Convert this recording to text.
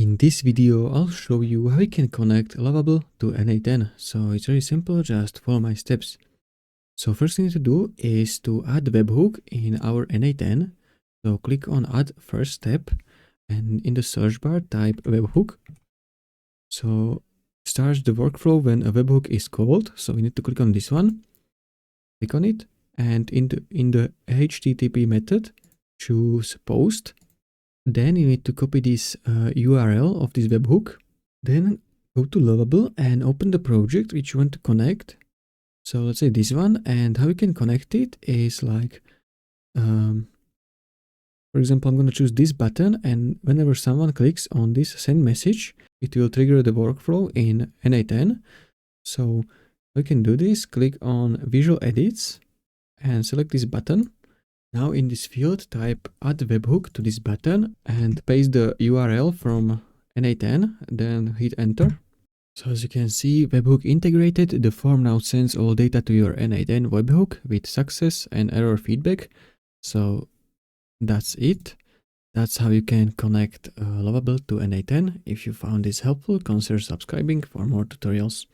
In this video, I'll show you how you can connect Lovable to n8n. So it's very simple, just follow my steps. So first thing to do is to add Webhook in our n8n. So click on add first step and in the search bar type Webhook. So starts the workflow when a webhook is called. So we need to click on this one, click on it, and in the HTTP method, choose post. Then you need to copy this URL of this webhook. Then go to Lovable and open the project which you want to connect. So let's say this one, and how you can connect it is like, for example, I'm going to choose this button, and whenever someone clicks on this send message, it will trigger the workflow in n8n. So we can do this, click on Visual Edits and select this button. Now in this field, type add webhook to this button and paste the URL from n8n, then hit enter. So as you can see, webhook integrated. The form now sends all data to your n8n webhook with success and error feedback. So that's it. That's how you can connect Lovable to n8n. If you found this helpful, consider subscribing for more tutorials.